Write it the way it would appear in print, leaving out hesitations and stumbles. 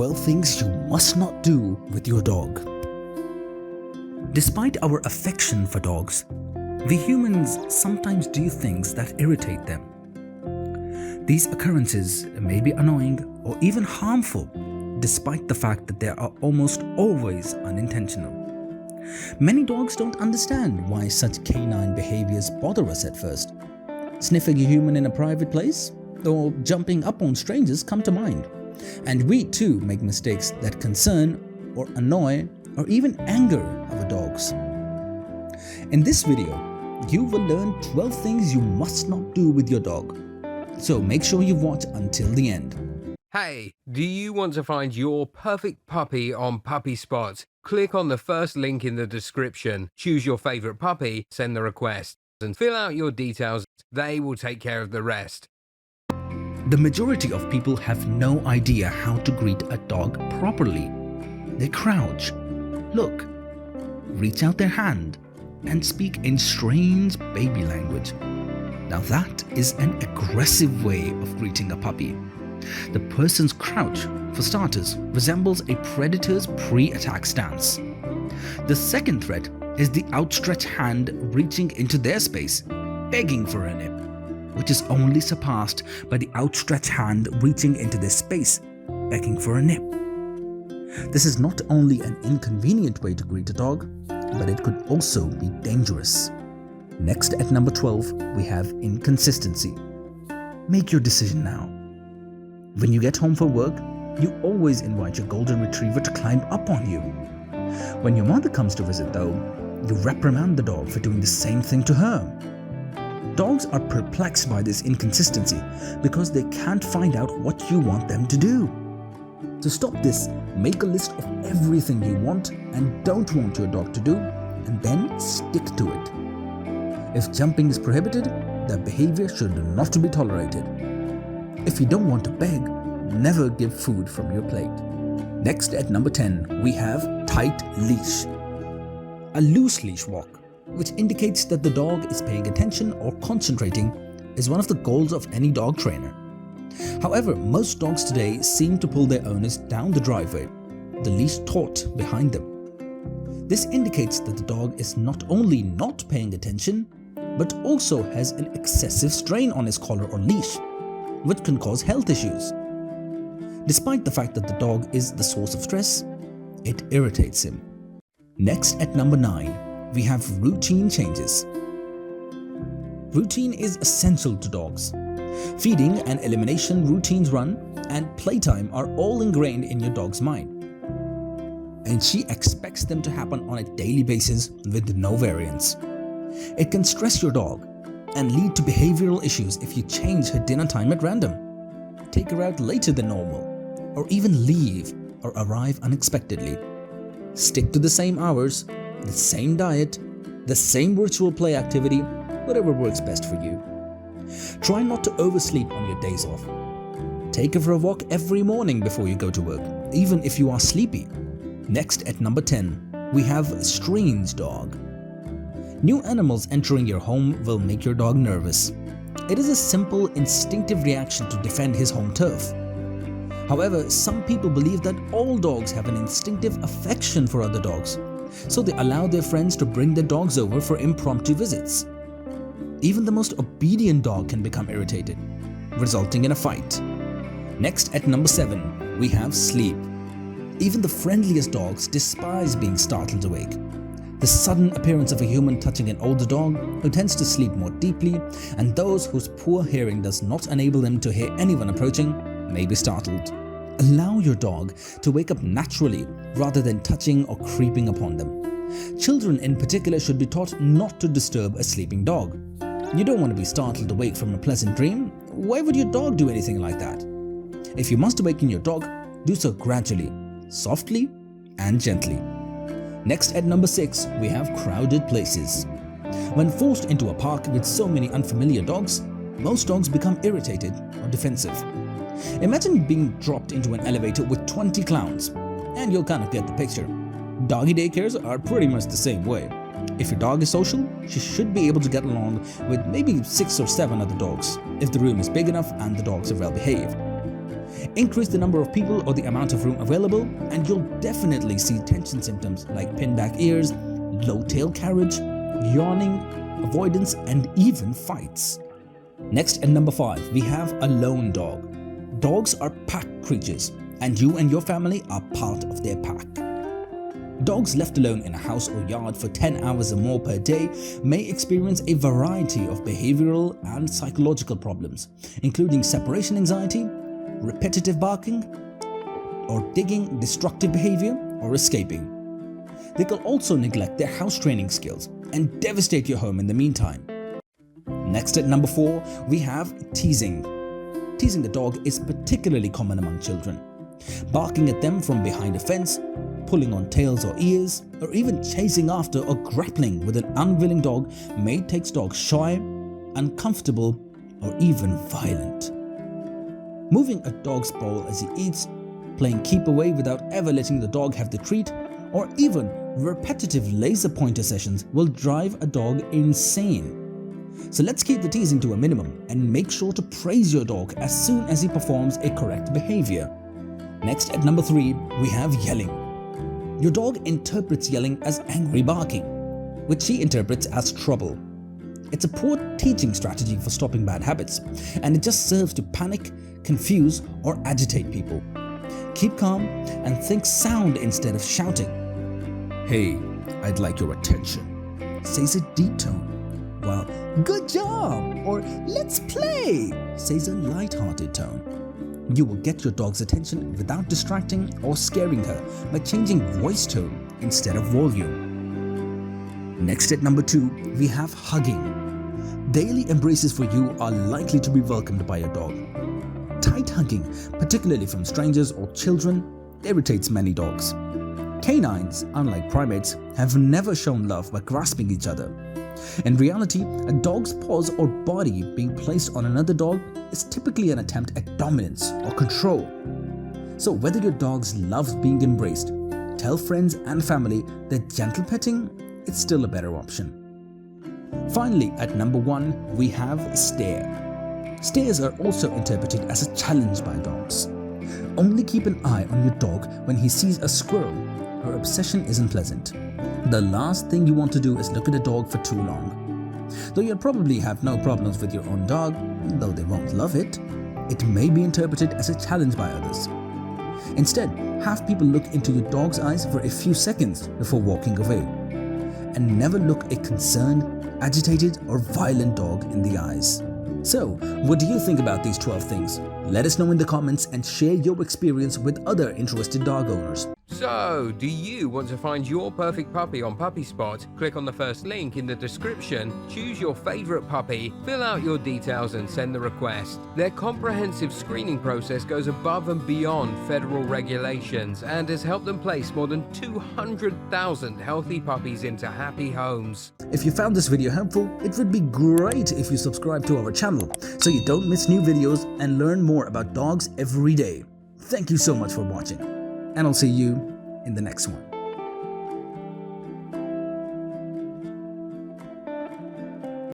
12 things you must not do with your dog. Despite our affection for dogs, we humans sometimes do things that irritate them. These occurrences may be annoying or even harmful, despite the fact that they are almost always unintentional. Many dogs don't understand why such canine behaviors bother us at first. Sniffing a human in a private place or jumping up on strangers come to mind. And we too make mistakes that concern or annoy or even anger our dogs. In this video, you will learn 12 things you must not do with your dog. So make sure you watch until the end. Hey, do you want to find your perfect puppy on Puppy Spot? Click on the first link in the description, choose your favorite puppy, send the request, and fill out your details. They will take care of the rest. The majority of people have no idea how to greet a dog properly. They crouch, look, reach out their hand, and speak in strange baby language. Now that is an aggressive way of greeting a puppy. The person's crouch, for starters, resembles a predator's pre-attack stance. The second threat is the outstretched hand reaching into their space, begging for a nip, which is only surpassed by the outstretched hand reaching into their space, begging for a nip. This is not only an inconvenient way to greet a dog, but it could also be dangerous. Next at number 12, we have inconsistency. Make your decision now. When you get home from work, you always invite your golden retriever to climb up on you. When your mother comes to visit though, you reprimand the dog for doing the same thing to her. Dogs are perplexed by this inconsistency because they can't find out what you want them to do. To stop this, make a list of everything you want and don't want your dog to do, and then stick to it. If jumping is prohibited, the behavior should not be tolerated. If you don't want to beg, never give food from your plate. Next at number 10, we have tight leash. A loose leash walk, which indicates that the dog is paying attention or concentrating, is one of the goals of any dog trainer. However, most dogs today seem to pull their owners down the driveway, the leash taut behind them. This indicates that the dog is not only not paying attention, but also has an excessive strain on his collar or leash, which can cause health issues. Despite the fact that the dog is the source of stress, it irritates him. Next at number 9, we have routine changes. Routine is essential to dogs. Feeding and elimination routines run, and playtime are all ingrained in your dog's mind. And she expects them to happen on a daily basis with no variance. It can stress your dog and lead to behavioral issues if you change her dinner time at random, take her out later than normal, or even leave or arrive unexpectedly. Stick to the same hours, the same diet, the same virtual play activity, whatever works best for you. Try not to oversleep on your days off. Take her for a walk every morning before you go to work, even if you are sleepy. Next at number 10, we have strange dog. New animals entering your home will make your dog nervous. It is a simple, instinctive reaction to defend his home turf. However, some people believe that all dogs have an instinctive affection for other dogs, so they allow their friends to bring their dogs over for impromptu visits. Even the most obedient dog can become irritated, resulting in a fight. Next at number 7, we have sleep. Even the friendliest dogs despise being startled awake. The sudden appearance of a human touching an older dog who tends to sleep more deeply, and those whose poor hearing does not enable them to hear anyone approaching, may be startled. Allow your dog to wake up naturally rather than touching or creeping upon them. Children in particular should be taught not to disturb a sleeping dog. You don't want to be startled awake from a pleasant dream. Why would your dog do anything like that? If you must awaken your dog, do so gradually, softly and gently. Next at number 6, we have crowded places. When forced into a park with so many unfamiliar dogs, most dogs become irritated or defensive. Imagine being dropped into an elevator with 20 clowns, and you'll kind of get the picture. Doggy daycares are pretty much the same way. If your dog is social, she should be able to get along with maybe 6 or 7 other dogs, if the room is big enough and the dogs are well behaved. Increase the number of people or the amount of room available, and you'll definitely see tension symptoms like pin back ears, low tail carriage, yawning, avoidance, and even fights. Next, at number 5, we have a lone dog. Dogs are pack creatures, and you and your family are part of their pack. Dogs left alone in a house or yard for 10 hours or more per day may experience a variety of behavioral and psychological problems, including separation anxiety, repetitive barking, or digging, destructive behavior, or escaping. They can also neglect their house training skills and devastate your home in the meantime. Next, at number 4, we have teasing. Teasing a dog is particularly common among children. Barking at them from behind a fence, pulling on tails or ears, or even chasing after or grappling with an unwilling dog may take dogs shy, uncomfortable, or even violent. Moving a dog's bowl as he eats, playing keep away without ever letting the dog have the treat, or even repetitive laser pointer sessions will drive a dog insane. So let's keep the teasing to a minimum and make sure to praise your dog as soon as he performs a correct behavior. Next, at number 3, we have yelling. Your dog interprets yelling as angry barking, which she interprets as trouble. It's a poor teaching strategy for stopping bad habits, and it just serves to panic, confuse, or agitate people. Keep calm and think sound instead of shouting. "Hey, I'd like your attention," says a deep tone, while "good job" or "let's play" says a light-hearted tone. You will get your dog's attention without distracting or scaring her by changing voice tone instead of volume. Next, at number 2, we have hugging. Daily embraces for you are likely to be welcomed by your dog. Tight hugging, particularly from strangers or children, irritates many dogs. Canines, unlike primates, have never shown love by grasping each other. In reality, a dog's paws or body being placed on another dog is typically an attempt at dominance or control. So whether your dog loves being embraced, tell friends and family that gentle petting is still a better option. Finally, at number 1, we have stare. Stares are also interpreted as a challenge by dogs. Only keep an eye on your dog when he sees a squirrel. Her obsession isn't pleasant. The last thing you want to do is look at a dog for too long. Though you'll probably have no problems with your own dog, though they won't love it, it may be interpreted as a challenge by others. Instead, have people look into your dog's eyes for a few seconds before walking away. And never look a concerned, agitated, or violent dog in the eyes. So, what do you think about these 12 things? Let us know in the comments and share your experience with other interested dog owners. So, do you want to find your perfect puppy on Puppy Spot? Click on the first link in the description, choose your favorite puppy, fill out your details and send the request. Their comprehensive screening process goes above and beyond federal regulations and has helped them place more than 200,000 healthy puppies into happy homes. If you found this video helpful, it would be great if you subscribe to our channel so you don't miss new videos and learn more about dogs every day. Thank you so much for watching, and I'll see you in the next one.